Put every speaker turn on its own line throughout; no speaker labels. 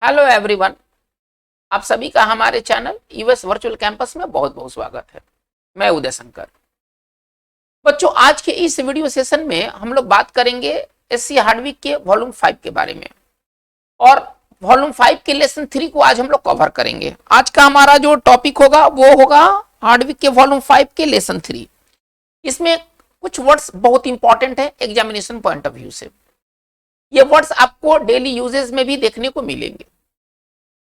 Hello everyone, आप सभी का हमारे चैनल यूएस वर्चुअल कैंपस में बहुत बहुत स्वागत है। मैं उदय शंकर। बच्चों, आज के इस वीडियो सेशन में हम लोग बात करेंगे एससी हार्डविक के वॉल्यूम 5 के बारे में और वॉल्यूम 5 के लेसन 3 को आज हम लोग कवर करेंगे। आज का हमारा जो टॉपिक होगा वो होगा हार्डविक के वॉल्यूम 5 के लेसन 3। इसमें कुछ वर्ड्स बहुत इंपॉर्टेंट है एग्जामिनेशन पॉइंट ऑफ व्यू से। ये वर्ड्स आपको डेली यूजेस में भी देखने को मिलेंगे।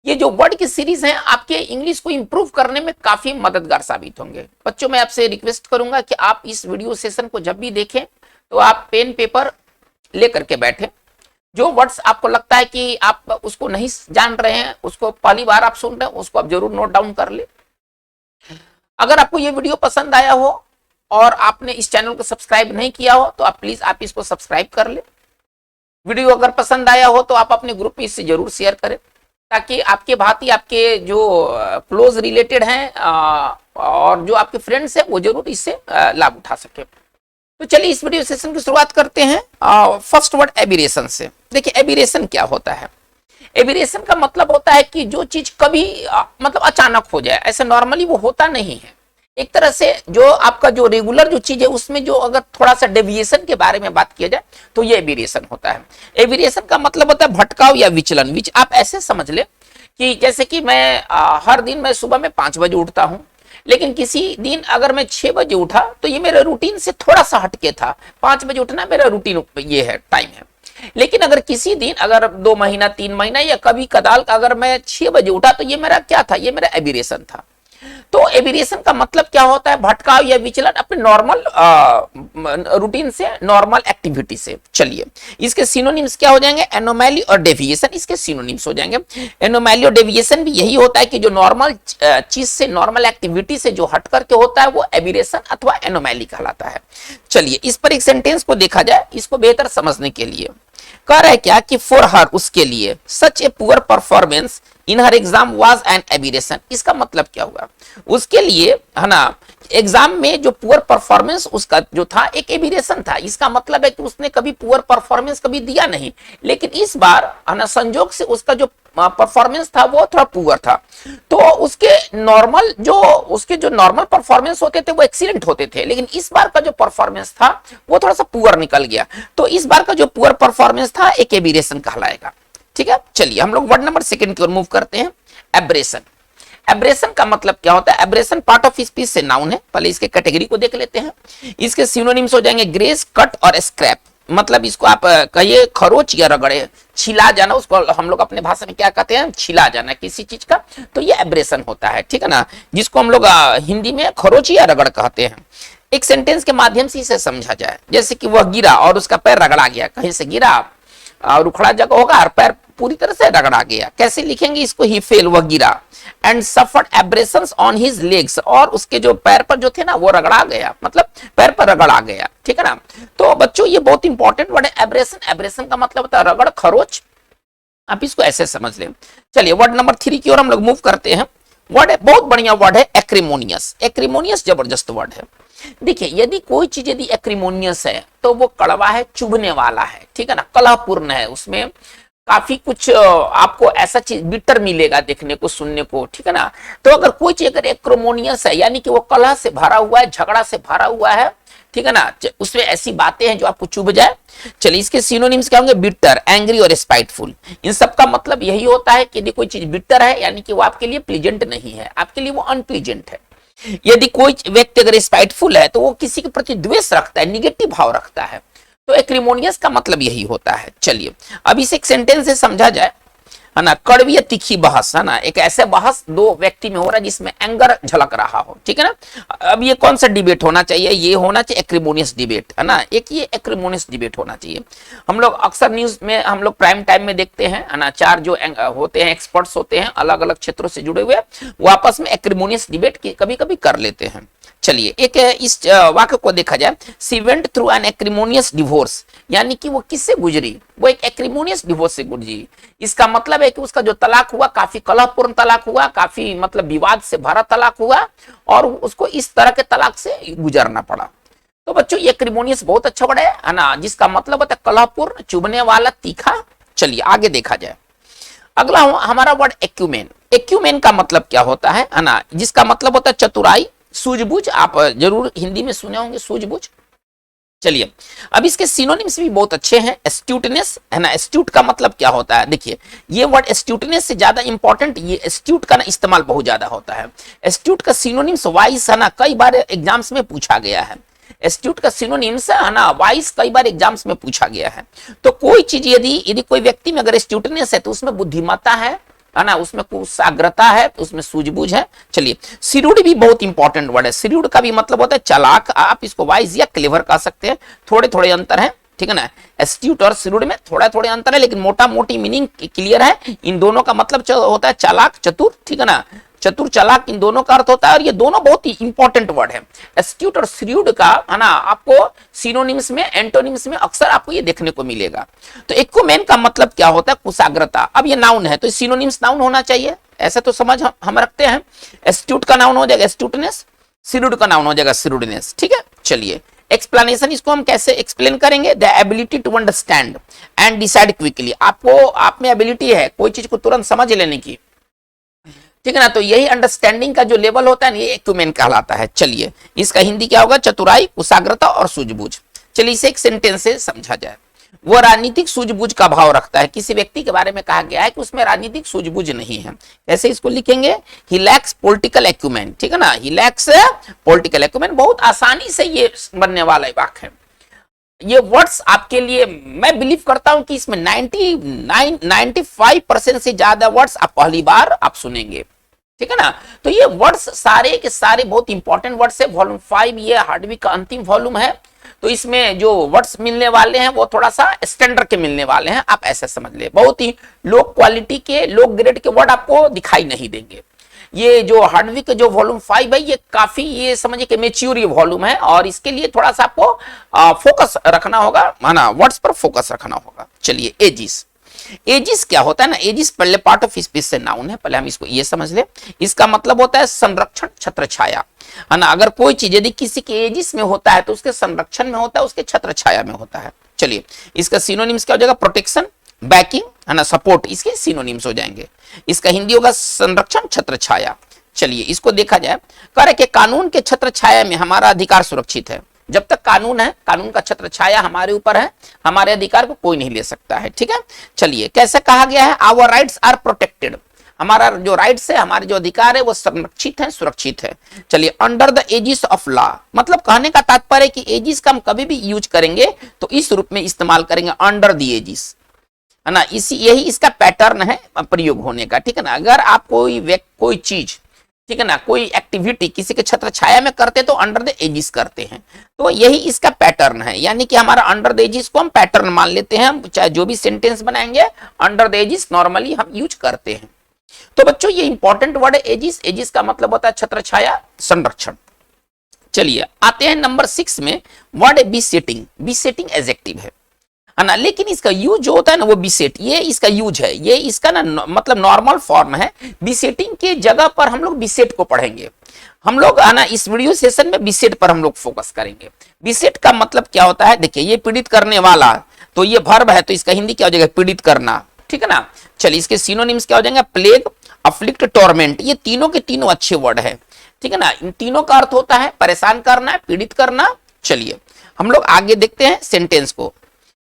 ये जो वर्ड की सीरीज है आपके इंग्लिश को इंप्रूव करने में काफी मददगार साबित होंगे। बच्चों, मैं आपसे रिक्वेस्ट करूंगा कि आप इस वीडियो सेशन को जब भी देखें तो आप पेन पेपर लेकर के बैठे। जो वर्ड्स आपको लगता है कि आप उसको नहीं जान रहे हैं, उसको पहली बार आप सुन रहे हैं, उसको आप जरूर नोट डाउन कर ले। अगर आपको ये वीडियो पसंद आया हो और आपने इस चैनल को सब्सक्राइब नहीं किया हो तो आप प्लीज आप इसको सब्सक्राइब कर ले। वीडियो अगर पसंद आया हो तो आप अपने ग्रुप में इससे जरूर शेयर करें ताकि आपके भांति आपके जो क्लोज रिलेटेड हैं और जो आपके फ्रेंड्स हैं वो जरूर इससे लाभ उठा सके। तो चलिए इस वीडियो सेशन की शुरुआत करते हैं फर्स्ट वर्ड एबिरेशन से। देखिए एबिरेशन क्या होता है। एबिरेशन का मतलब होता है कि जो चीज कभी मतलब अचानक हो जाए, ऐसे नॉर्मली वो होता नहीं है। एक तरह से जो आपका जो रेगुलर जो चीज है उसमें जो अगर थोड़ा सा डेविएशन के बारे में बात किया जाए तो ये एबिरेशन होता है। एबिरेशन का मतलब होता है भटकाव या विचलन। आप ऐसे समझ ले कि जैसे कि मैं हर दिन मैं सुबह में 5 बजे उठता हूं, लेकिन किसी दिन अगर मैं 6 बजे उठा तो ये मेरे रूटीन से थोड़ा सा हटके था। 5 बजे उठना मेरा रूटीन ये है, टाइम है। लेकिन अगर किसी दिन अगर 2 महीना 3 महीना या कभी कदाल अगर मैं 6 बजे उठा तो ये मेरा क्या था, ये मेरा एबिरेशन था। तो एबिरेशन का मतलब क्या होता है, भटकाव या विचलन अपने नॉर्मल रूटीन से, नॉर्मल एक्टिविटी से। चलिए इसके सिनोनिम्स क्या हो जाएंगे, एनोमैली और डेविएशन इसके सिनोनिम्स हो जाएंगे। एनोमैली और डेविएशन भी यही होता है कि जो नॉर्मल चीज से, नॉर्मल एक्टिविटी से जो हट करके होता है वो एबिरेशन अथवा एनोमैली कहलाता है। चलिए इस पर एक सेंटेंस को देखा जाए इसको बेहतर समझने के लिए। कह रहा है क्या कि फॉर हर, उसके लिए, such a poor performance in her exam was an aberration. इसका मतलब क्या हुआ, उसके लिए है ना एग्जाम में जो पुअर परफॉर्मेंस उसका जो था एक एबिरेशन था। इसका मतलब है कि उसने कभी पुअर परफॉर्मेंस कभी दिया नहीं, लेकिन इस बार है ना संजोग से उसका जो परफॉर्मेंस था वो थोड़ा पुअर था। तो उसके जो नॉर्मल परफॉर्मेंस होते थे वो एक्सीलेंट होते थे, लेकिन इस बार का जो परफॉर्मेंस था वो थोड़ा सा पुअर निकल गया। तो इस बार का जो पुअर परफॉर्मेंस था एक एबिरेशन कहलाएगा। ठीक है, चलिए हम लोग वर्ड नंबर 2 की ओर मूव करते हैं। एब्रेशन। एब्रेशन का मतलब क्या होता है, एब्रेशन पार्ट ऑफ स्पीच से नाउन है। पहले इसके कैटेगरी को देख लेते हैं। इसके सिनोनिम्स हो जाएंगे ग्रेस, कट और स्क्रैप। मतलब इसको आप कहिए खरोच या रगड़े, छिला जाना, उसको हम लोग अपने भाषा में क्या कहते हैं, छिला जाना किसी चीज का, तो ये एब्रेशन होता है। ठीक है ना, जिसको हम लोग हिंदी में खरोच या रगड़ कहते हैं। एक सेंटेंस के माध्यम से इसे समझा जाए, जैसे कि वह गिरा और उसका पैर रगड़ा गया। कहीं से गिरा और उखड़ा जगह होगा और पैर पूरी तरह से रगड़ा गया। कैसे लिखेंगे इसको, ही फेल, वह गिरा, and suffered aberrations on his legs, और उसके जो पैर पर जो थे ना वो रगड़ा गया, मतलब पैर पर रगड़ा गया। ठीक है ना, तो बच्चों ये बहुत इंपॉर्टेंट वर्ड है एब्रेशन। एब्रेशन का मतलब होता है रगड़, खरोच, आप इसको ऐसे समझ लें। चलिए वर्ड नंबर 3 की ओर हम लोग मूव करते हैं। वर्ड है बहुत बढ़िया वर्ड है, एक्रिमोनियस। एक्रिमोनियस जबरदस्त वर्ड है। देखिए यदि कोई चीज यदि एक्रिमोनियस है तो वो कड़वा है, चुभने वाला है। ठीक है ना, कलहपूर्ण है, उसमें काफी कुछ आपको ऐसा चीज बिटर मिलेगा देखने को, सुनने को। ठीक है ना, तो अगर कोई चीज अगर एक्रोमोनियस है यानी कि वो कलह से भरा हुआ है, झगड़ा से भरा हुआ है, ठीक है ना, उसमें ऐसी बातें हैं जो आपको चुभ जाए। चलिए इसके सिनोनिम्स क्या होंगे, बिटर, एंग्री और स्पाइटफुल। इन सब का मतलब यही होता है कि यदि कोई चीज बिटर है यानी कि वो आपके लिए प्लीजेंट नहीं है, आपके लिए वो अनप्लीजेंट है। यदि कोई व्यक्ति अगर स्पाइटफुल है तो वो किसी के प्रति द्वेष रखता है, निगेटिव भाव रखता है। तो एक्रिमोनियस का मतलब यही होता है। चलिए अब इसे एक सेंटेंस से समझा जाए, है ना। कड़वी या तीखी बहस, है ना, एक ऐसे बहस 2 व्यक्ति में हो रहा है जिसमें एंगर झलक रहा हो। ठीक है ना, अब ये कौन सा डिबेट होना चाहिए, ये होना चाहिए एक्रिमोनियस डिबेट, है ना। एक ये एक्रिमोनियस डिबेट होना चाहिए। हम लोग अक्सर न्यूज में हम लोग प्राइम टाइम में देखते हैं, है ना, 4 जो होते हैं एक्सपर्ट्स होते हैं अलग अलग क्षेत्रों से जुड़े हुए, वो आपस में एक्रिमोनियस डिबेट कभी कभी कर लेते हैं। चलिए एक इस वाक्य को देखा जाए, she went through an acrimonious divorce, यानी कि वो किससे गुजरी, वो एक एक्रिमोनियस डिवोर्स से गुजरी। इसका मतलब है कि उसका जो तलाक हुआ काफी कलहपूर्ण तलाक हुआ, काफी मतलब विवाद से भरा तलाक हुआ और उसको इस तरह के तलाक से गुजरना पड़ा। तो बच्चों ये एक्रिमोनियस बहुत अच्छा वर्ड है ना, जिसका मतलब होता है कलहपूर्ण, चुभने वाला, तीखा। चलिए आगे देखा जाए। अगला हमारा वर्ड एक्यूमेन। एक्यूमेन का मतलब क्या होता है ना, जिसका मतलब होता है चतुराई, सूझबूझ। आप जरूर हिंदी में सुने होंगे सूझबूझ। चलिए, अब इसके सिनोनिम्स भी बहुत अच्छे हैं। एस्ट्यूटनेस है ना, एस्ट्यूट का मतलब क्या होता है, देखिए ये वर्ड एस्ट्यूटनेस से ज्यादा इंपॉर्टेंट ये एस्ट्यूट का ना इस्तेमाल बहुत ज्यादा होता है। एस्ट्यूट का सिनोनिम्स वाइस है ना, कई बार एग्जाम्स में पूछा गया है। एस्ट्यूट का सिनोनिम्स है ना वाइस कई बार एग्जाम्स में पूछा गया है। तो कोई चीज यदि कोई व्यक्ति में अगर एस्ट्यूटनेस है तो उसमें बुद्धिमत्ता है ना, उसमें कुशाग्रता है, उसमें सूझबूझ है। चलिए, सिरुड भी बहुत इंपॉर्टेंट वर्ड है। सिरुड का भी मतलब होता है चालाक। आप इसको वाइज या क्लेवर कह सकते हैं, थोड़े थोड़े अंतर है, ठीक है ना। एस्ट्यूट और सिरुड में थोड़ा थोड़े अंतर है, लेकिन मोटा मोटी मीनिंग क्लियर है। इन दोनों का मतलब होता है चालाक, चतुर, ठीक है ना। चतुर, चालाक, इन दोनों का अर्थ होता है, और ये दोनों बहुत ही इंपॉर्टेंट वर्ड है। एस्ट्यूट और श्रीड का है ना आपको सिनोनिम्स में, एंटोनिम्स में अक्सर आपको ये देखने को मिलेगा। तो एक्यूमेन का मतलब क्या होता है, कुशाग्रता। अब ये नाउन है तो सिनोनिम्स नाउन होना चाहिए, ऐसा तो समझ हम रखते हैं। एस्ट्यूट का नाउन हो जाएगा एस्ट्यूटनेस, श्रीड का नाउन हो जाएगा श्रीडनेस, ठीक है। चलिए, एक्सप्लेनेशन इसको हम कैसे एक्सप्लेन करेंगे, the ability to understand and decide quickly. आप में एबिलिटी है कोई चीज को तुरंत समझ लेने की, ठीक है ना। तो यही अंडरस्टैंडिंग का जो लेवल होता है ना, ये एक्यूमेन कहलाता है। चलिए, इसका हिंदी क्या होगा, चतुराई, कुशाग्रता और सूझबूझ। चलिए, इसे एक सेंटेंस से समझा जाए। वो राजनीतिक सूझबूझ का भाव रखता है। किसी व्यक्ति के बारे में कहा गया है कि उसमें राजनीतिक सूझबूझ नहीं है। कैसे इसको लिखेंगे, ही लैक्स पॉलिटिकल एक्यूमेन, ठीक है ना। ही लैक्स पॉलिटिकल एक्यूमेन, बहुत आसानी से ये बनने वाला वाक्य है। ये वर्ड्स आपके लिए मैं बिलीव करता हूं कि इसमें 95% से ज्यादा वर्ड्स आप पहली बार आप सुनेंगे, ठीक है ना। तो ये वर्ड्स सारे के सारे बहुत इंपॉर्टेंट वर्ड्स है। वॉल्यूम 5 ये हार्डविक का अंतिम वॉल्यूम है, तो इसमें जो वर्ड्स मिलने वाले हैं वो थोड़ा सा स्टैंडर्ड के मिलने वाले हैं। आप ऐसे समझ ले, बहुत ही लो क्वालिटी के, लो ग्रेड के वर्ड आपको दिखाई नहीं देंगे। ये जो हार्डविक जो वॉल्यूम 5 है, ये काफी ये समझिए कि मेच्योर वॉल्यूम है, और इसके लिए थोड़ा सा आपको फोकस रखना होगा, माना वर्ड्स पर फोकस रखना होगा। चलिए, एजिस। एजिस क्या होता है ना, एजिस पहले पार्ट ऑफ स्पीच से नाउन है, पहले हम इसको ये समझ ले। इसका मतलब होता है संरक्षण, छत्र छाया, है ना। अगर कोई चीज यदि किसी के एजिस में होता है तो उसके संरक्षण में होता है, उसके छत्र छाया में होता है। चलिए, इसका सिनोनिम्स क्या हो जाएगा, प्रोटेक्शन, बैकिंग, है ना, सपोर्ट, इसके सिनोनिम्स हो जाएंगे। इसका हिंदी होगा संरक्षण, छत्र छाया। चलिए, इसको देखा जाए, कह रहे कि कानून के छत्र छाया में हमारा अधिकार सुरक्षित है। जब तक कानून है, कानून का छत्र छाया हमारे ऊपर है, हमारे अधिकार को कोई नहीं ले सकता है, ठीक है। चलिए, कैसे कहा गया है, आवर राइट्स आर प्रोटेक्टेड, हमारा जो राइट्स है, हमारे जो अधिकार है वो संरक्षित है, सुरक्षित है। चलिए, under the aegis of law, मतलब कहने का तात्पर्य है कि एजिस का हम कभी भी यूज करेंगे तो इस रूप में इस्तेमाल करेंगे, अंडर द एजिस, है ना। यही इसका पैटर्न है प्रयोग होने का, ठीक है ना। अगर आप कोई चीज, ठीक है ना, कोई एक्टिविटी किसी के छत्र छाया में करते तो अंडर द एजिस करते हैं, तो यही इसका पैटर्न है। यानी कि हमारा अंडर द एजिस को हम पैटर्न मान लेते हैं, हम चाहे जो भी सेंटेंस बनाएंगे अंडर द एजिस नॉर्मली हम यूज करते हैं। तो बच्चों, ये इंपॉर्टेंट वर्ड है एजिस। एजिस का मतलब होता है छत्र छाया, संरक्षण। चलिए, आते हैं नंबर 6 में, वर्ड है बीसेटिंग। बीसेटिंग एडजेक्टिव है ना, लेकिन इसका यूज जो होता है ना वो बीसेट, ये इसका यूज है, ये इसका ना मतलब नॉर्मल फॉर्म है। बीसेटिंग के जगह पर हम लोग बीसेट को पढ़ेंगे। हम लोग है ना इस वीडियो सेशन में बीसेट पर हम लोग फोकस करेंगे। बीसेट का मतलब क्या होता है, देखिए ये पीड़ित करने वाला, तो ये वर्ब है, तो इसका हिंदी क्या हो जाएगा, पीड़ित करना, ठीक है ना। चलिए, इसके सिनोनिम्स क्या हो जाएंगे, प्लेग, अफ्लिक्ट, टॉर्मेंट। ये तीनों के तीनों अच्छे वर्ड है, ठीक है ना। इन तीनों का अर्थ होता है परेशान करना, पीड़ित करना। चलिए, हम लोग आगे देखते हैं सेंटेंस को,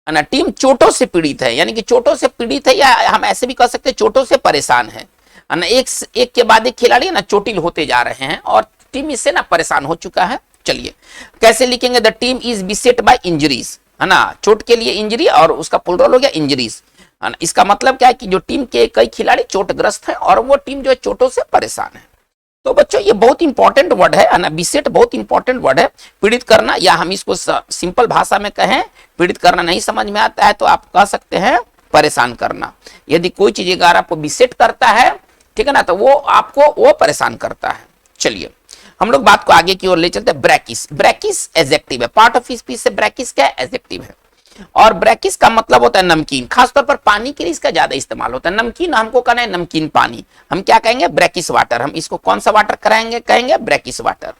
है ना। टीम चोटों से पीड़ित है, यानी कि चोटों से पीड़ित है, या हम ऐसे भी कह सकते हैं चोटों से परेशान है ना। एक के बाद एक खिलाड़ी ना चोटिल होते जा रहे हैं और टीम इससे ना परेशान हो चुका है। चलिए, कैसे लिखेंगे, the team is beset by injuries, है ना। चोट के लिए इंजरी और उसका प्लूरल हो गया इंजरीज, है ना। इसका मतलब क्या है कि जो टीम के कई खिलाड़ी चोटग्रस्त हैं और वो टीम जो है चोटों से परेशान है। तो बच्चों, ये बहुत इंपॉर्टेंट वर्ड है ना, बीसेट बहुत इंपॉर्टेंट वर्ड है। पीड़ित करना, या हम इसको सिंपल भाषा में कहें, पीड़ित करना नहीं समझ में आता है तो आप कह सकते हैं परेशान करना। यदि कोई चीज अगर आपको बीसेट करता है, ठीक है ना, तो वो आपको वो परेशान करता है। चलिए, हम लोग बात को आगे की ओर ले चलते हैं। ब्रैकिस। ब्रैकिस एडजेक्टिव है, पार्ट ऑफ स्पीच से ब्रैकिस क्या एडजेक्टिव है, और ब्रैकिस का मतलब होता है नमकीन। खासतौर पर पानी के लिए इसका ज्यादा इस्तेमाल होता है। नमकीन हमको कहना है नमकीन पानी, हम क्या कहेंगे, ब्रैकिस वाटर। हम इसको कौन सा वाटर कराएंगे, कहेंगे ब्रैकिस वाटर।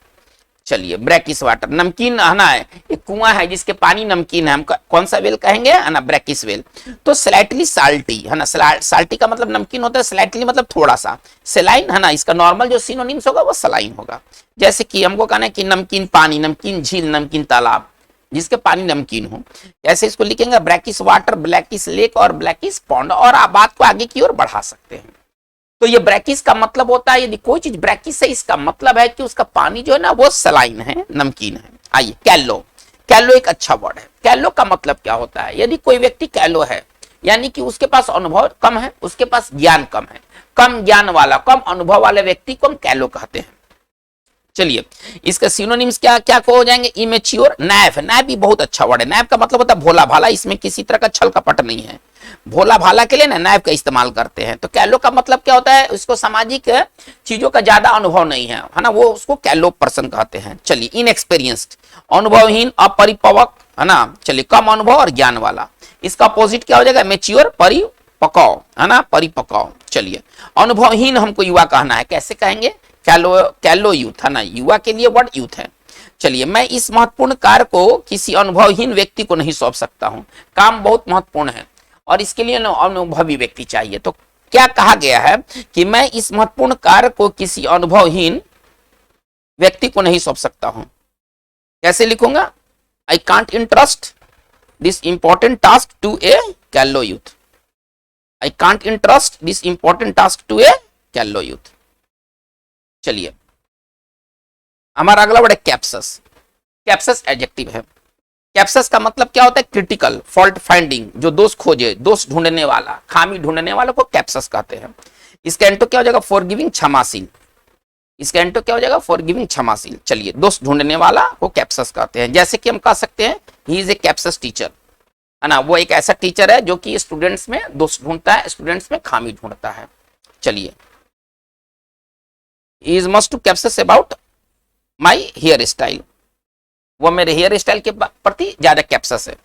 चलिए ब्रैकिश वाटर, नमकीन है ना, एक कुआं है जिसके पानी नमकीन है, हम कौन सा वेल कहेंगे, है ना, ब्रैकिश वेल। तो स्लाइटली साल्टी, है ना, साल्टी का मतलब नमकीन होता है, स्लाइटली मतलब थोड़ा सा, सेलाइन, है ना, इसका नॉर्मल जो सिनोनिम्स होगा वो सलाइन होगा। जैसे कि हमको कहना है कि नमकीन पानी, नमकीन झील, नमकीन तालाब जिसके पानी नमकीन हो, ऐसे इसको लिखेंगे ब्रैकिश वाटर, ब्लैकिश लेक और ब्लैकिश पॉन्ड, और आप बात को आगे की ओर बढ़ा सकते हैं। तो ये ब्रैकिश का मतलब होता है, यदि कोई चीज ब्रैकिश है इसका मतलब है कि उसका पानी जो है ना वो सलाइन है, नमकीन है। आइए कैलो, कैलो एक अच्छा वर्ड है। कैलो का मतलब क्या होता है, यदि कोई व्यक्ति कैलो है यानी कि उसके पास अनुभव कम है, उसके पास ज्ञान कम है, कम ज्ञान वाला, कम अनुभव वाले व्यक्ति को हम कैलो कहते हैं। चलिए इसका सिनोनिम्स क्या क्या हो जाएंगे, इमेच्योर, नैव, नैव भी बहुत अच्छा वर्ड है। नैव का मतलब होता है भोला भाला, इसमें किसी तरह का छल कपट नहीं है। भोला भाला के लिए ना नैव का इस्तेमाल करते हैं। तो कैलो का मतलब क्या होता है, उसको सामाजिक चीजों का ज्यादा अनुभव नहीं है, है ना, वो उसको कैलो पर्सन कहते हैं। चलिए इनएक्सपीरियंस्ड, अनुभवहीन, अपरिपक्व, है ना, चलिए कम अनुभव और ज्ञान वाला। इसका अपोजिट क्या हो जाएगा, मेच्योर, परिपक्व, है ना, परिपक्व। चलिए अनुभवहीन हमको युवा कहना है, कैसे कहेंगे, कैलो, कैलो यूथ, है ना, युवा के लिए वर्ड यूथ है। चलिए मैं इस महत्वपूर्ण कार्य को किसी अनुभवहीन व्यक्ति को नहीं सौंप सकता हूं, काम बहुत महत्वपूर्ण है और इसके लिए अनुभवी व्यक्ति चाहिए। तो क्या कहा गया है कि मैं इस महत्वपूर्ण कार्य को किसी अनुभवहीन व्यक्ति को नहीं सौंप सकता हूं। कैसे लिखूंगा, I can't entrust this important task to a callow youth, I can't entrust this important task to a callow youth. चलिए हमारा अगला वर्ड है कैप्सस। कैप्सस एडजेक्टिव है। कैप्सस का मतलब क्या होता है, क्रिटिकल, फॉल्ट फाइंडिंग, जो दोष खोजे, दोष ढूंढने वाला, खामी ढूंढने वाले को कैप्सस कहते हैं। इसका एंटो क्या हो जाएगा, फॉरगिविंग, क्षमाशील। इसका एंटो क्या हो जाएगा, फॉरगिविंग, क्षमाशील। चलिए दोष ढूंढने वाला को कैप्सस कहते हैं। जैसे कि हम कह सकते हैं ही इज ए कैप्सस टीचर, है ना, वो एक ऐसा टीचर है जो कि स्टूडेंट्स में दोष ढूंढता है, स्टूडेंट्स में खामी ढूंढता है। चलिए he is must to captious about my hairstyle, वो मेरे हेयर स्टाइल के प्रति ज्यादा कैप्सस है,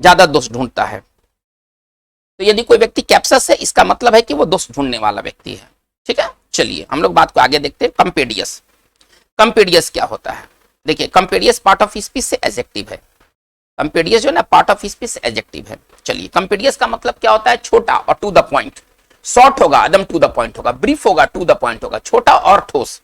ज्यादा दोष ढूंढता है। तो यदि कोई व्यक्ति कैप्सस है इसका मतलब है कि वो दोष ढूंढने वाला व्यक्ति है। ठीक है, चलिए हम लोग बात को आगे देखते हैं। कंपेडियस, कंपेडियस क्या होता है, देखिए कंपेडियस पार्ट ऑफ स्पीच से एडजेक्टिव है। कंपेडियस जो है ना पार्ट ऑफ स्पीच से एडजेक्टिव है। चलिए कंपेडियस का मतलब क्या होता है, छोटा और टू द पॉइंट, शॉर्ट होगा एकदम टू द पॉइंट होगा, ब्रीफ होगा टू द पॉइंट होगा, छोटा और ठोस।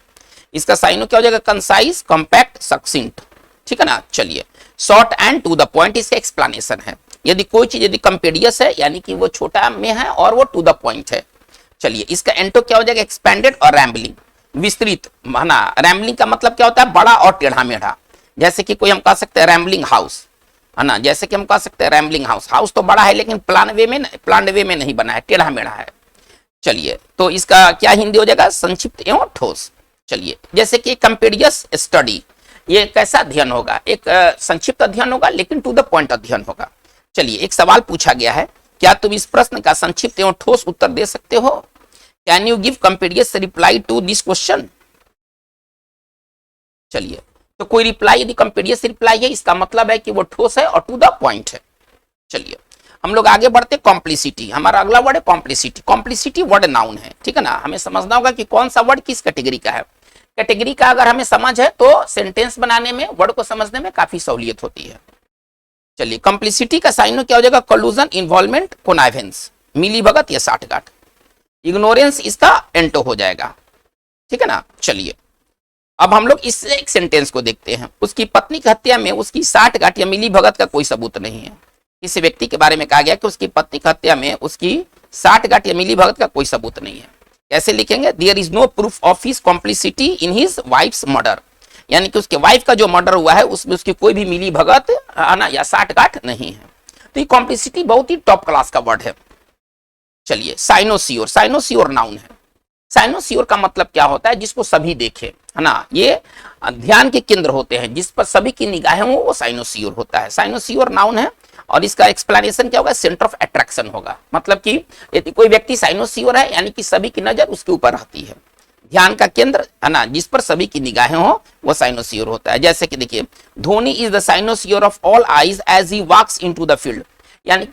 इसका साइनो क्या हो जाएगा, कंसाइज, कॉम्पैक्ट, सक्सिंट। ठीक है ना, चलिए short and to the point इसका एक्सप्लेनेशन है। यदि कोई चीज यदि कंपेडियस है यानी कि वो छोटा में है और वो टू द पॉइंट है। चलिए इसका एंटो क्या हो जाएगा, एक्सपेंडेड और रैम्बलिंग, विस्तृत, है ना। रैम्बलिंग का मतलब क्या होता है, बड़ा और टेढ़ा मेढ़ा। जैसे कि कोई हम कह सकते हैं रैम्बलिंग हाउस, है ना, जैसे कि हम कह सकते हैं रैम्बलिंग हाउस, हाउस तो बड़ा है लेकिन प्लान वे में नहीं बना है, टेढ़ा मेढ़ा है। चलिए तो इसका क्या हिंदी हो जाएगा, संक्षिप्त एवं ठोस। चलिए जैसे कि कंपेडियस स्टडी, ये कैसा अध्ययन होगा, एक संक्षिप्त अध्ययन होगा लेकिन टू द पॉइंट अध्ययन होगा। चलिए एक सवाल पूछा गया है, क्या तुम इस प्रश्न का संक्षिप्त एवं ठोस उत्तर दे सकते हो, can you give compendious reply to this question. चलिए तो कोई रिप्लाई यदि कंपेडियस रिप्लाई है इसका मतलब है कि वो ठोस है और टू द पॉइंट है। चलिए हम लोग आगे बढ़ते, कॉम्प्लिसिटी, हमारा अगला वर्ड है कॉम्प्लिसिटी। कॉम्प्लिसिटी वर्ड नाउन है, ठीक है ना, हमें समझना होगा कि कौन सा वर्ड किस कैटेगरी का है। कैटेगरी का अगर हमें समझ है तो सेंटेंस बनाने में, वर्ड को समझने में काफी सहूलियत होती है। चलिए कॉम्प्लिसिटी का साइनो क्या हो जाएगा, कॉल्यूजन, इन्वॉल्वमेंट, कोनाइवेंस, मिली भगत या साठगांठ। इग्नोरेंस इसका एंटो हो जाएगा, ठीक है ना। चलिए अब हम लोग इस एक सेंटेंस को देखते हैं। उसकी पत्नी की हत्या में उसकी साठगांठ या मिली भगत का कोई सबूत नहीं है। किसी व्यक्ति के बारे में कहा गया कि उसकी पत्नी की हत्या में उसकी साठगांठ या मिली भगत का कोई सबूत नहीं है। कैसे लिखेंगे, there is no proof of his complicity in his wife's murder, यानी कि उसके वाइफ का जो मर्डर हुआ है उसमें उसकी कोई भी मिली भगत आना या साठगांठ नहीं है। तो ये कॉम्प्लिसिटी बहुत ही टॉप क्लास का वर्ड है। चलिए साइनोसियोर, साइनोसियोर नाउन है। साइनोसियोर का मतलब क्या होता है, जिसको सभी देखे, है ना, ये ध्यान के केंद्र होते हैं, जिस पर सभी की निगाहें हो वो साइनोसियोर होता है। साइनोसियोर नाउन है और इसका एक्सप्लेनेशन क्या होगा, सेंटर ऑफ अट्रैक्शन होगा। मतलब कि यदि कोई व्यक्ति साइनोसियोर है यानी कि सभी की नजर उसके ऊपर रहती है, ध्यान का केंद्र, है ना, जिस पर सभी की निगाहें हो वो साइनोसियोर होता है। जैसे कि देखिए, Dhoni is the cynosure of all eyes as he walks into the field, यानी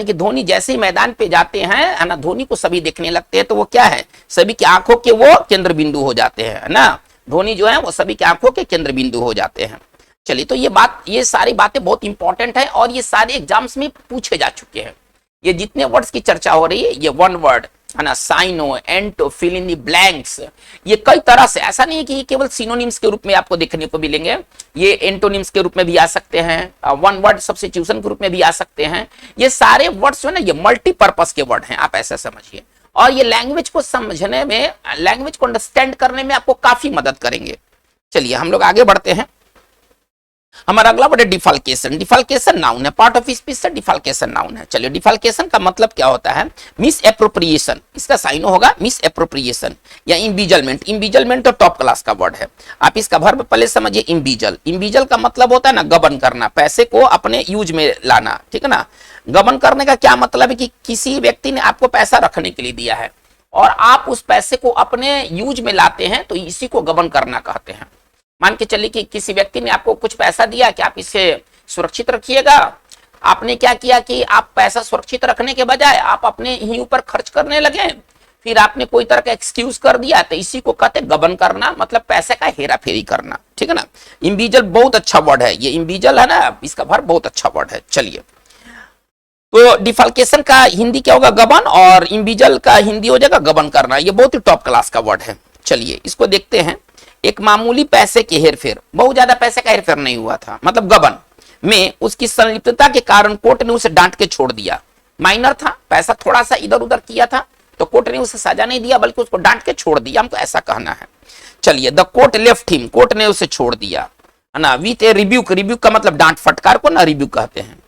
कि धोनी जैसे ही मैदान पे जाते हैं, है ना, धोनी को सभी देखने लगते हैं, तो वो क्या है, सभी की आंखों के वो केंद्र बिंदु हो जाते हैं, है ना। धोनी जो है वो सभी की आंखों के केंद्र बिंदु हो जाते हैं। चलिए, तो ये सारी बातें बहुत इंपॉर्टेंट है और ये सारे एग्जाम्स में पूछे जा चुके हैं। ये जितने वर्ड्स की चर्चा हो रही है, ये वन वर्ड है ना, साइनो, एंटो, फिल इन द ब्लैंक्स, ये कई तरह से, ऐसा नहीं है कि ये केवल सिनोनिम्स के रूप में आपको देखने को मिलेंगे, ये एंटोनिम्स के रूप में भी आ सकते हैं, वन वर्ड सब्स्टिट्यूशन के रूप में भी आ सकते हैं। ये सारे वर्ड्स जो है ना, ये मल्टीपर्पज के वर्ड हैं, आप ऐसा समझिए। और ये लैंग्वेज को समझने में, लैंग्वेज को अंडरस्टैंड करने में आपको काफी मदद करेंगे। चलिए हम लोग आगे बढ़ते हैं। हमारा अगला वर्ड है डिफाल्केशन। डिफाल्केशन नाउन है, पार्ट ऑफ स्पीच से डिफाल्केशन नाउन है। चलिए, डिफाल्केशन का मतलब क्या होता है? मिस एप्रोप्रिएशन, इसका साइन होगा मिस एप्रोप्रिएशन या इम्बीजलमेंट। इम्बीजलमेंट तो टॉप क्लास का वर्ड है। आप इसका वर्ब पहले समझिए, इम्बीजल। इम्बीजल का मतलब होता है ना गबन करना, पैसे को अपने यूज में लाना, ठीक है ना। गबन करने का क्या मतलब है कि किसी व्यक्ति ने आपको पैसा रखने के लिए दिया है और आप उस पैसे को अपने यूज में लाते हैं, तो इसी को गबन करना कहते हैं। मान के चलिए कि किसी व्यक्ति ने आपको कुछ पैसा दिया कि आप इसे सुरक्षित रखिएगा, आपने क्या किया कि आप पैसा सुरक्षित रखने के बजाय आप अपने ही ऊपर खर्च करने लगे, फिर आपने कोई तरह का एक्सक्यूज कर दिया, तो इसी को कहते गबन करना, मतलब पैसे का हेरा फेरी करना, ठीक है ना। इम्बीजल बहुत अच्छा वर्ड है, ये इम्बीजल है ना, इसका वर्ब बहुत अच्छा वर्ड है। चलिए, तो डिफाल्केशन का हिंदी क्या होगा? गबन, और इम्बीजल का हिंदी हो जाएगा गबन करना। ये बहुत ही टॉप क्लास का वर्ड है। चलिए इसको देखते हैं। एक मामूली पैसे के हेरफेर, बहुत ज्यादा पैसे का हेरफेर नहीं हुआ था, मतलब गबन में उसकी संलिप्तता के कारण कोर्ट ने उसे डांट के छोड़ दिया। माइनर था, पैसा थोड़ा सा इधर उधर किया था, तो कोर्ट ने उसे सजा नहीं दिया बल्कि उसको डांट के छोड़ दिया, हमको ऐसा कहना है। चलिए, the court left him, court ने उसे छोड़ दिया, है ना, विथ ए रिब्यूक। रिब्यूक का मतलब डांट फटकार को ना रिब्यूक कहते हैं,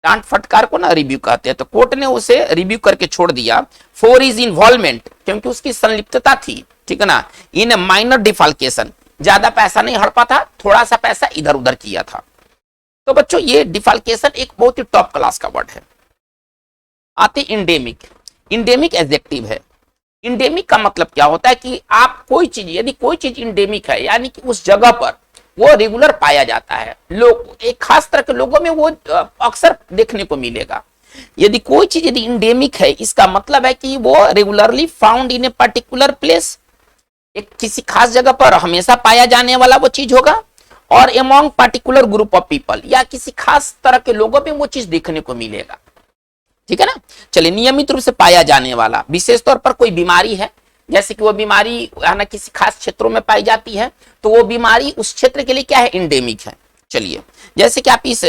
डांट फटकार को ना रिब्यूक कहते हैं। तो कोर्ट ने उसे रिब्यूक करके छोड़ दिया फॉर इज इन्वॉल्वमेंट, क्योंकि उसकी संलिप्तता थी, ठीक है ना, इन ए माइनर डिफाल्केशन, ज्यादा पैसा नहीं हड़पा था, थोड़ा सा पैसा इधर उधर किया था। तो बच्चों ये डिफाल्केशन एक बहुत ही टॉप क्लास का वर्ड है। आते इंडेमिक। इंडेमिक एडजेक्टिव है। इंडेमिक का मतलब क्या होता है कि आप कोई चीज, यदि कोई चीज इंडेमिक है यानी कि उस जगह पर वो रेगुलर पाया जाता है, लोग एक खास तरह के लोगों में वो अक्सर देखने को मिलेगा। यदि कोई चीज यदि इंडेमिक है, इसका मतलब है कि वो regularly found in a particular place, एक किसी खास जगह पर हमेशा पाया जाने वाला वो चीज होगा, और among particular group of people, या किसी खास तरह के लोगों में वो चीज देखने को मिलेगा, ठीक है ना। चलिए, नियमित रूप से पाया जाने वाला, विशेष तौर पर कोई बीमारी है, जैसे कि वो बीमारी है ना किसी खास क्षेत्रों में पाई जाती है, तो वो बीमारी उस क्षेत्र के लिए क्या है? इंडेमिक है। चलिए, जैसे कि आप इस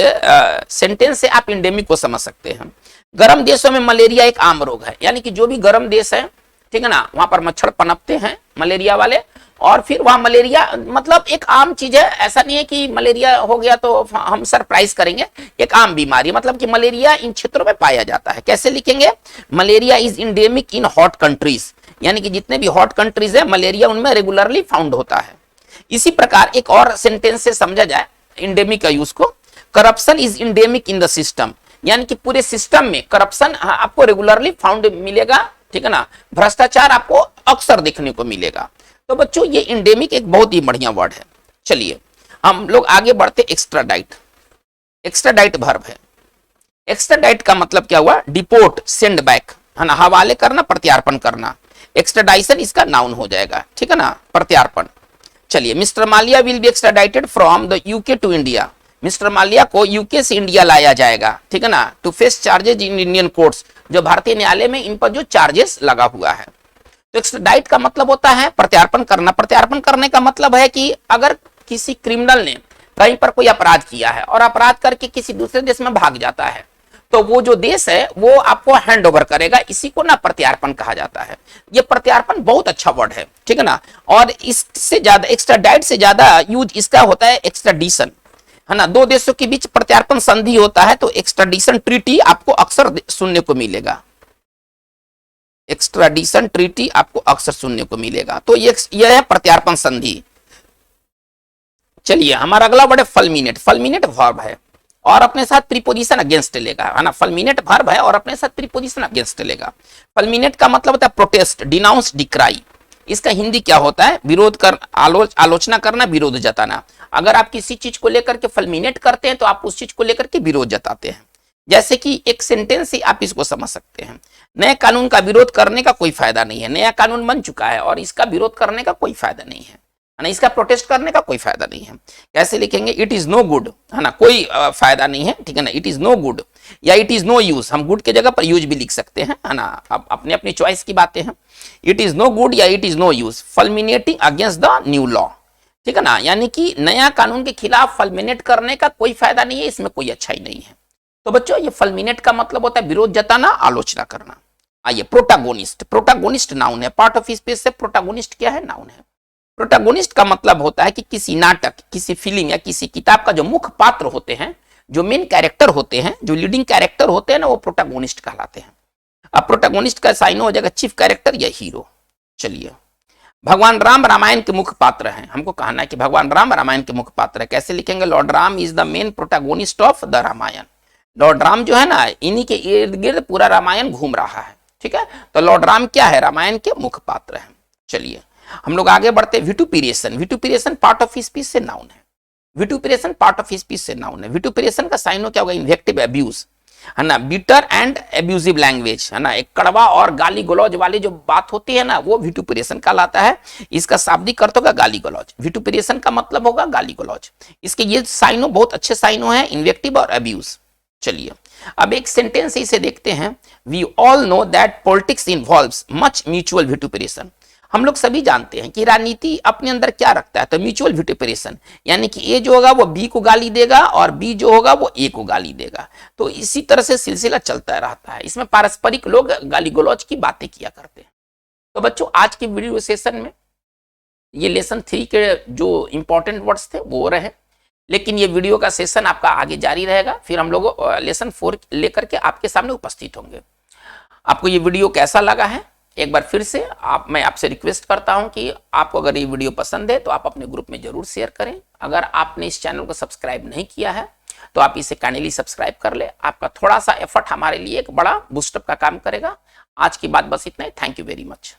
सेंटेंस से आप इंडेमिक को समझ सकते हैं। गर्म देशों में मलेरिया एक आम रोग है, यानी कि जो भी गर्म देश है, ठीक है ना, वहां पर मच्छर पनपते हैं मलेरिया वाले, और फिर वहां मलेरिया मतलब एक आम चीज है। ऐसा नहीं है कि मलेरिया हो गया तो हम सरप्राइज करेंगे, एक आम बीमारी, मतलब कि मलेरिया इन क्षेत्रों में पाया जाता है। कैसे लिखेंगे? Malaria is endemic in hot countries, यानी कि जितने भी हॉट कंट्रीज है मलेरिया उनमें रेगुलरली फाउंड होता है। इसी प्रकार एक और सेंटेंस से समझा जाए इंडेमिक का यूज को, corruption is endemic in the system, यानी कि पूरे सिस्टम में करप्शन आपको रेगुलरली फाउंड मिलेगा, ठीक है ना, भ्रष्टाचार आपको अक्सर देखने को मिलेगा। तो बच्चों ये इंडेमिक एक बहुत ही बढ़िया वर्ड है। चलिए हम लोग आगे बढ़ते। एक्स्ट्राडाइट। एक्स्ट्राडाइट वर्ब है। एक्स्ट्राडाइट का मतलब क्या हुआ? डिपोर्ट, सेंड बैक, है ना, हवाले करना, प्रत्यार्पण करना। एक्स्ट्राडाइशन इसका नाउन हो जाएगा, ठीक है ना, प्रत्यार्पण। चलिए, mister Mallya will be extradited from the UK to India. Mister Mallya को यूके से इंडिया लाया जाएगा, ठीक है ना, to face charges in Indian courts, जो भारतीय न्यायालय में इन पर जो चार्जेस लगा हुआ है। तो एक्स्ट्राडाइट का मतलब होता है प्रत्यार्पण करना। प्रत्यार्पण करने का मतलब है कि अगर किसी क्रिमिनल ने कहीं पर कोई अपराध किया है और अपराध करके किसी दूसरे देश में भाग जाता है, तो वो जो देश है वो आपको हैंड ओवर करेगा, इसी को ना प्रत्यार्पण कहा जाता है। ये प्रत्यार्पण बहुत अच्छा वर्ड है, ठीक है ना। और इससे ज्यादा, एक्स्ट्राडाइट से ज्यादा यूज इसका होता है एक्स्ट्राडिशन, है ना। दो देशों के बीच प्रत्यार्पण संधि होता है, तो एक्स्ट्राडिशन ट्रीटी आपको अक्सर सुनने को मिलेगा। एक्स्ट्राडिशन ट्रीटी आपको अक्सर सुनने को मिलेगा, तो यह है प्रत्यार्पण संधि। चलिए हमारा अगला वर्ड है फलमिनेट। फलमिनेट वर्ब है और अपने साथ प्रीपोजिशन अगेंस्ट लेगा, है ना। फलमिनेट वर्ब है और अपने साथ प्रीपोजिशन अगेंस्ट लेगा। फलमिनेट का मतलब होता है प्रोटेस्ट, डिनाउंस, डिक्राई। इसका हिंदी क्या होता है? विरोध कर, आलोचना करना, विरोध जताना। अगर आप किसी चीज को लेकर के फलमिनेट करते हैं तो आप उस चीज को लेकर के विरोध जताते हैं। जैसे कि एक सेंटेंस से आप इसको समझ सकते हैं, नए कानून का विरोध करने का कोई फायदा नहीं है। नया कानून बन चुका है और इसका विरोध करने का कोई फायदा नहीं है। ना, इसका प्रोटेस्ट करने का कोई फायदा नहीं है। कैसे लिखेंगे, इट इज नो गुड, है ना, कोई फायदा नहीं है, ठीक है ना, इट इज नो गुड या इट इज नो यूज, हम गुड के जगह पर यूज भी लिख सकते हैं, है ना, अब अपनी अपनी चॉइस की बातें हैं। इट इज नो गुड या it is no use, fulminating against the new law, ठीक है ना, यानी कि नया कानून के खिलाफ फल्मिनेट करने का कोई फायदा नहीं है, इसमें कोई अच्छाई नहीं है। तो बच्चों ये फल्मिनेट का मतलब होता है विरोध जताना, आलोचना करना। आइए, प्रोटागोनिस्ट, प्रोटागोनिस्ट नाउन है, पार्ट ऑफ स्पीच से प्रोटागोनिस्ट क्या है, नाउन है। प्रोटागोनिस्ट का मतलब होता है कि किसी नाटक, किसी फिल्म या किसी किताब का जो मुख्य पात्र होते हैं, जो मेन कैरेक्टर होते हैं, जो लीडिंग कैरेक्टर होते हैं ना, वो प्रोटागोनिस्ट कहलाते हैं। अब प्रोटागोनिस्ट का साइन हो जाएगा चीफ कैरेक्टर या हीरो। चलिए, भगवान राम रामायण के मुख्य पात्र हैं, हमको कहना है कि भगवान राम रामायण के मुख्य पात्र है। कैसे लिखेंगे, Lord Ram is the main protagonist of the Ramayana. Lord Ram जो है ना, इन्हीं के इर्द गिर्द पूरा रामायण घूम रहा है, ठीक है। तो लॉर्ड राम क्या है, रामायण के मुख्य पात्र हैं। चलिए हम लोग आगे बढ़ते हैं। विटुपिरेशन, विटुपिरेशन पार्ट ऑफ स्पीच से नाउन है। विटुपिरेशन पार्ट ऑफ स्पीच से नाउन है। विटुपिरेशन का साइन क्या होगा, इन्वेक्टिव अब्यूज, है ना, बिटर एंड एब्यूजिव लैंग्वेज, है ना, एक कड़वा और गाली गलौज वाली जो बात होती है ना, वो विटुपिरेशन कहलाता है। इसका शाब्दिक अर्थ होगा गाली गलौज। विटुपिरेशन का मतलब होगा गाली गलौज। इसके ये साइनो बहुत अच्छे साइनो हैं, इन्वेक्टिव और अब्यूज। चलिए अब एक सेंटेंस इसे देखते हैं। We all know that politics involves much mutual vituperation. हम लोग सभी जानते हैं कि राजनीति अपने अंदर क्या रखता है, तो म्यूचुअल विटुपिरेशन, यानी कि ए जो होगा वो बी को गाली देगा और बी जो होगा वो ए को गाली देगा। तो इसी तरह से सिलसिला चलता रहता है, इसमें पारस्परिक लोग गाली गलौज की बातें किया करते हैं। तो बच्चों आज की वीडियो सेशन में ये लेसन 3 के जो इंपॉर्टेंट वर्ड्स थे वो रहे, लेकिन ये वीडियो का सेशन आपका आगे जारी रहेगा। फिर हम लोग लेसन 4 लेकर के आपके सामने उपस्थित होंगे। आपको ये वीडियो कैसा लगा है, एक बार फिर से मैं आपसे रिक्वेस्ट करता हूं कि आपको अगर ये वीडियो पसंद है तो आप अपने ग्रुप में जरूर शेयर करें। अगर आपने इस चैनल को सब्सक्राइब नहीं किया है तो आप इसे काइंडली सब्सक्राइब कर ले। आपका थोड़ा सा एफर्ट हमारे लिए एक बड़ा बूस्टअप का काम करेगा। आज की बात बस इतना ही। Thank you very much.